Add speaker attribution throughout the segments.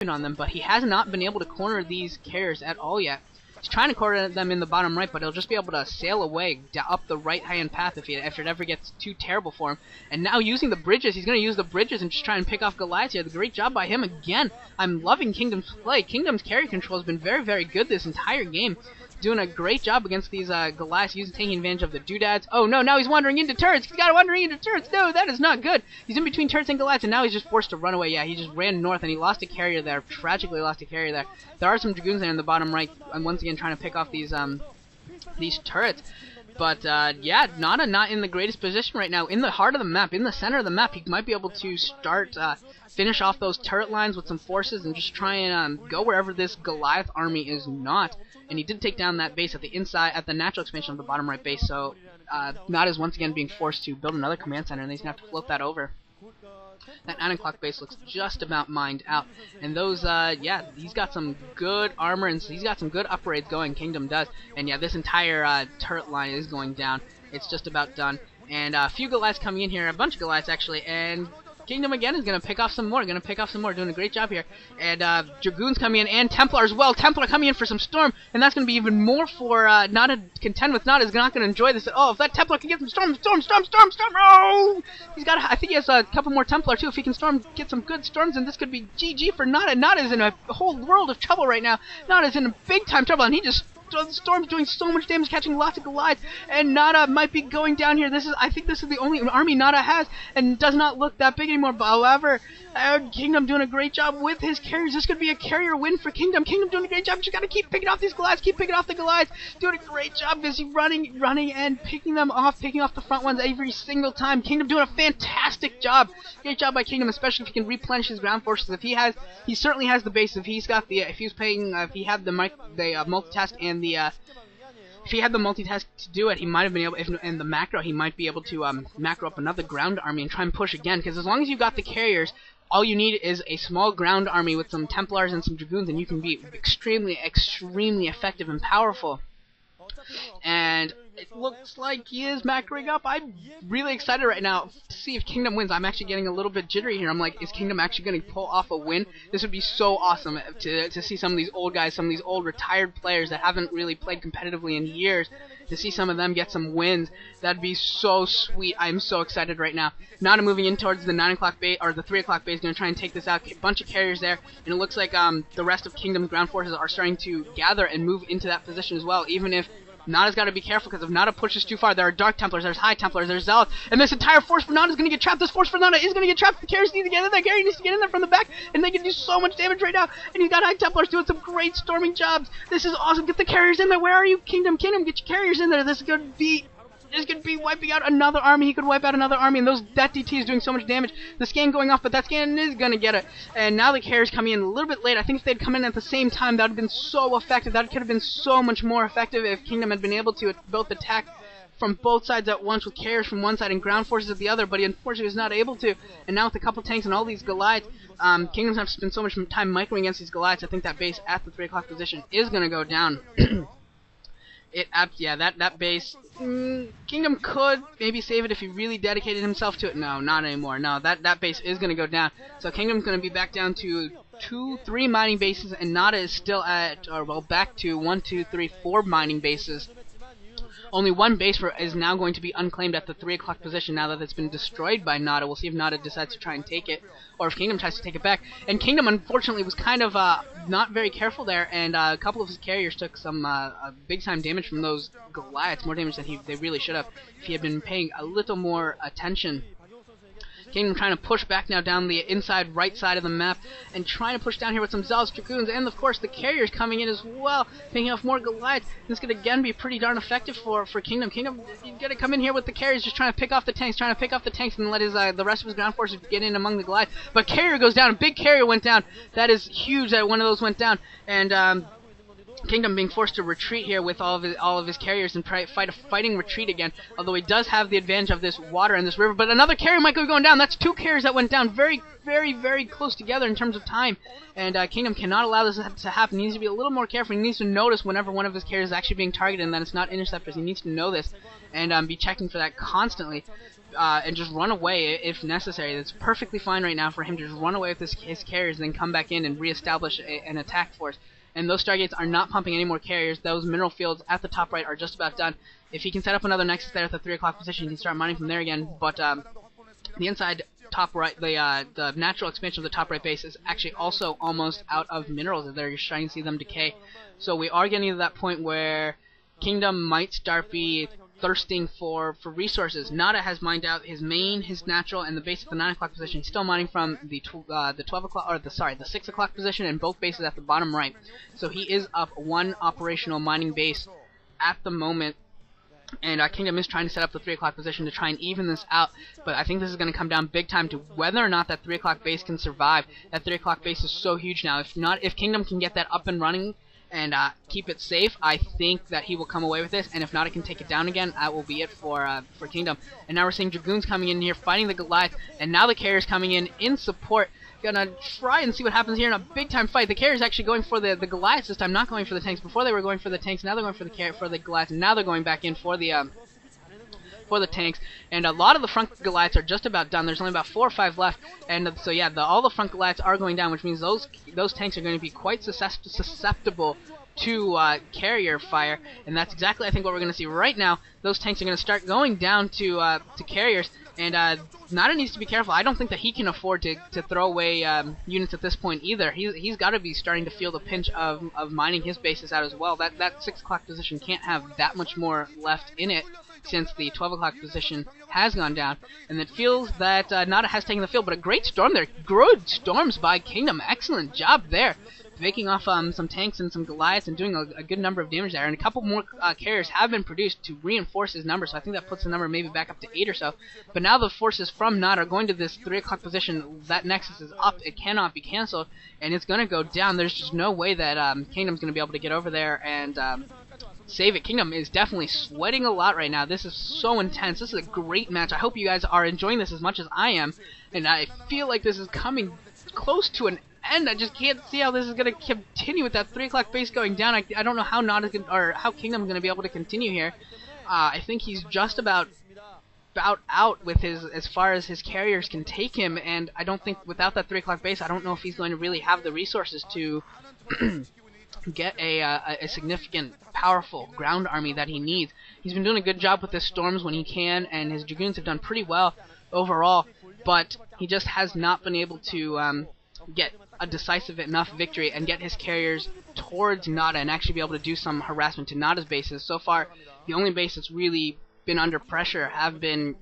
Speaker 1: on them, but he has not been able to corner these carriers at all yet. He's trying to corner them in the bottom right, but he'll just be able to sail away up the right-hand path if it ever gets too terrible for him. And now using the bridges, he's going to use the bridges and just try and pick off Goliath here. Great job by him again. I'm loving Kingdom's play. Kingdom's carry control has been very, very good this entire game. Doing a great job against these Goliaths, taking advantage of the doodads. Oh no, now he's wandering into turrets. He's got wandering into turrets. No, that is not good. He's in between turrets and Goliaths, and now he's just forced to run away. Yeah, he just ran north, and he lost a carrier there. Tragically lost a carrier there. There are some Dragoons there in the bottom right, and once again trying to pick off these turrets. But, yeah, Nada not in the greatest position right now. In the heart of the map, in the center of the map, he might be able to start, finish off those turret lines with some forces and just try and go wherever this Goliath army is not. And he did take down that base at the inside, at the natural expansion of the bottom right base, so Nada is once again being forced to build another command center, and he's going to have to float that over. That 9 o'clock base looks just about mined out. And those, yeah, he's got some good armor, and he's got some good upgrades going, Kingdom does. And yeah, this entire turret line is going down. It's just about done. And a few Goliaths coming in here, a bunch of Goliaths actually, and Kingdom again is going to pick off some more, doing a great job here. And Dragoons coming in, and Templar as well. Templar coming in for some Storm, and that's going to be even more for Nada to contend with. Nada is not going to enjoy this at all. If that Templar can get some Storm! Oh! He's got, I think he has a couple more Templar too. If he can get some good Storms, and this could be GG for Nada. Nada is in a whole world of trouble right now. Nada is in a big time trouble, and he just... Storm's doing so much damage, catching lots of Goliaths, and Nada might be going down here. I think this is the only army Nada has, and does not look that big anymore. But however, Kingdom doing a great job with his carriers. This could be a carrier win for Kingdom. Kingdom doing a great job. You got to keep picking off these Goliaths, keep picking off the Goliaths. Doing a great job, busy running, and picking them off, picking off the front ones every single time. Kingdom doing a fantastic job. Great job by Kingdom, especially if he can replenish his ground forces. He certainly has the base. If he had the multitask and if he had the multitask to do it, he might have been able, in the macro, he might be able to macro up another ground army and try and push again, because as long as you've got the carriers, all you need is a small ground army with some Templars and some Dragoons, and you can be extremely, extremely effective and powerful. And it looks like he is macroing up. I'm really excited right now to see if Kingdom wins. I'm actually getting a little bit jittery here. I'm like, is Kingdom actually going to pull off a win? This would be so awesome to see some of these old guys, some of these old retired players that haven't really played competitively in years, to see some of them get some wins. That'd be so sweet. I'm so excited right now. Nada moving in towards the 9 o'clock base, or the 3 o'clock base, going to try and take this out. A bunch of carriers there, and it looks like the rest of Kingdom's ground forces are starting to gather and move into that position as well, even if Nada's got to be careful, because if Nada pushes too far, there are Dark Templars, there's High Templars, there's Zealots, and this entire force for Nada is going to get trapped. This force for Nada is going to get trapped. The carriers need to get in there. Carrier needs to get in there from the back, and they can do so much damage right now. And he's got High Templars doing some great storming jobs. This is awesome. Get the carriers in there. Where are you, Kingdom? Kingdom, get your carriers in there. This could be wiping out another army. He could wipe out another army, and that DT is doing so much damage. The scan going off, but that scan is going to get it. And now the carriers coming in a little bit late. I think if they'd come in at the same time, that would have been so effective. That could have been so much more effective if Kingdom had been able to both attack from both sides at once, with carriers from one side and ground forces at the other, but he unfortunately was not able to. And now with a couple tanks and all these Goliaths, Kingdom's have to spend so much time microing against these Goliaths. I think that base at the 3 o'clock position is going to go down. Yeah, that base, Kingdom could maybe save it if he really dedicated himself to it. No, not anymore. No, that base is going to go down. So Kingdom's going to be back down to 3 mining bases, and Nada is still at, back to 1, 2, 3, 4 mining bases. Only one base is now going to be unclaimed at the 3 o'clock position now that it's been destroyed by Nada. We'll see if Nada decides to try and take it, or if Kingdom tries to take it back. And Kingdom, unfortunately, was kind of not very careful there, and a couple of his carriers took some big-time damage from those Goliaths, more damage than they really should have if he had been paying a little more attention. Kingdom trying to push back now down the inside right side of the map, and trying to push down here with some Zealous Dragoons, and of course the carriers coming in as well, picking off more Goliaths. This could again be pretty darn effective for Kingdom. Kingdom, you gotta come in here with the carriers, just trying to pick off the tanks, and let the rest of his ground forces get in among the Goliaths. But carrier goes down, a big carrier went down. That is huge that one of those went down, and Kingdom being forced to retreat here with all of his carriers and fight a fighting retreat again. Although he does have the advantage of this water and this river, but another carrier might go going down. That's 2 carriers that went down, very, very, very close together in terms of time. And Kingdom cannot allow this to happen. He needs to be a little more careful. He needs to notice whenever one of his carriers is actually being targeted and that it's not interceptors. He needs to know this and be checking for that constantly. and just run away if necessary. It's perfectly fine right now for him to just run away with his carriers and then come back in and reestablish an attack force. And those Stargates are not pumping any more carriers. Those mineral fields at the top right are just about done. If he can set up another Nexus there at the 3 o'clock position, he can start mining from there again. But the inside top right, the natural expansion of the top right base is actually also almost out of minerals. There you're starting to see them decay. So we are getting to that point where Kingdom might start be thirsting for resources. Nada has mined out his main, his natural, and the base at the 9 o'clock position. He's still mining from the 12 o'clock, or the 6 o'clock position, and both bases at the bottom right. So he is up one operational mining base at the moment. And Kingdom is trying to set up the 3 o'clock position to try and even this out, but I think this is going to come down big time to whether or not that 3 o'clock base can survive. That 3 o'clock base is so huge now. If Kingdom can get that up and running and keep it safe, I think that he will come away with this, and if not, it can take it down again. That will be it for Kingdom. And now we're seeing Dragoons coming in here, fighting the Goliath, and now the carriers coming in support. Gonna try and see what happens here in a big-time fight. The carriers actually going for the Goliaths this time, not going for the tanks. Before they were going for the tanks, now they're going for the Goliaths, and now they're going back in for the tanks. And a lot of the front Goliaths are just about done. There's only about 4 or 5 left, and so yeah, all the front Goliaths are going down, which means those tanks are going to be quite susceptible to carrier fire, and that's exactly I think what we're going to see right now. Those tanks are going to start going down to carriers, and Nada needs to be careful. I don't think that he can afford to throw away units at this point either. He's got to be starting to feel the pinch of mining his bases out as well. That 6 o'clock position can't have that much more left in it, since the 12 o'clock position has gone down, and it feels that Nada has taken the field, but a great storm there. Good storms by Kingdom. Excellent job there. Making off some tanks and some Goliaths and doing a good number of damage there. And a couple more carriers have been produced to reinforce his number, so I think that puts the number maybe back up to 8 or so. But now the forces from Nada are going to this 3 o'clock position. That Nexus is up. It cannot be cancelled, and it's going to go down. There's just no way that Kingdom's going to be able to get over there and save it. Kingdom is definitely sweating a lot right now. This is so intense. This is a great match. I hope you guys are enjoying this as much as I am, and I feel like this is coming close to an end. I just can't see how this is going to continue with that 3 o'clock base going down. I don't know how how Kingdom's going to be able to continue here. I think he's just about out with as far as his carriers can take him, and I don't think without that 3 o'clock base, I don't know if he's going to really have the resources to get a significant, powerful ground army that he needs. He's been doing a good job with his storms when he can, and his Dragoons have done pretty well overall, but he just has not been able to get a decisive enough victory and get his carriers towards Nada and actually be able to do some harassment to Nada's bases. So far, the only base that's really been under pressure have been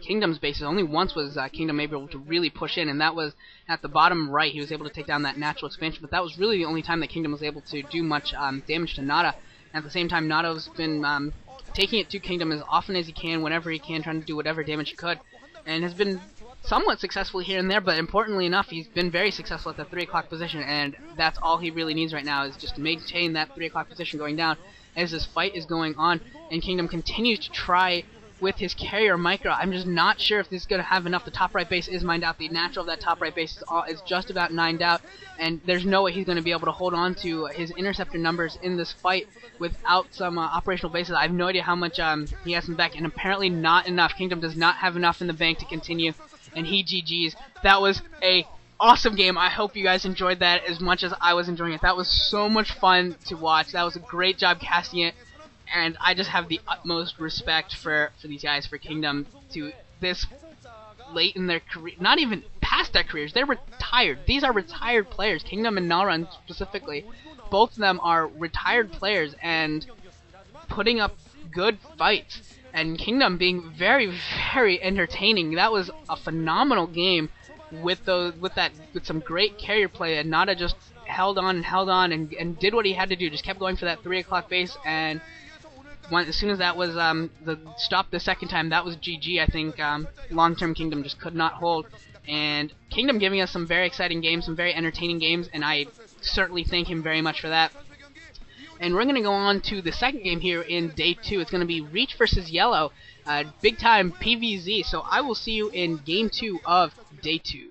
Speaker 1: Kingdom's bases. Only once was Kingdom able to really push in, and that was at the bottom right. He was able to take down that natural expansion, but that was really the only time that Kingdom was able to do much damage to Nada. And at the same time, Nada's been taking it to Kingdom as often as he can, whenever he can, trying to do whatever damage he could, and has been somewhat successful here and there, but importantly enough, he's been very successful at the 3 o'clock position, and that's all he really needs right now, is just to maintain that 3 o'clock position going down as this fight is going on, and Kingdom continues to try with his carrier micro. I'm just not sure if this is going to have enough. The top right base is mined out. The natural of that top right base is just about mined out, and there's no way he's going to be able to hold on to his interceptor numbers in this fight without some operational bases. I have no idea how much he has in the bank, and apparently not enough. Kingdom does not have enough in the bank to continue, and he GG's. That was a awesome game. I hope you guys enjoyed that as much as I was enjoying it. That was so much fun to watch. That was a great job casting it, and I just have the utmost respect for these guys, for Kingdom, to this late in their career, not even past their careers. They're retired. These are retired players. Kingdom and Nalrun specifically, both of them are retired players and putting up good fights. And Kingdom being very, very entertaining. That was a phenomenal game with some great carrier play, and Nada just held on and did what he had to do. Just kept going for that 3 o'clock base, and as soon as that was stopped the second time, that was GG. I think long-term Kingdom just could not hold, and Kingdom giving us some very exciting games, some very entertaining games, and I certainly thank him very much for that. And we're going to go on to the second game here in Day 2. It's going to be Reach versus Yellow, big time PvZ. So I will see you in Game 2 of Day 2.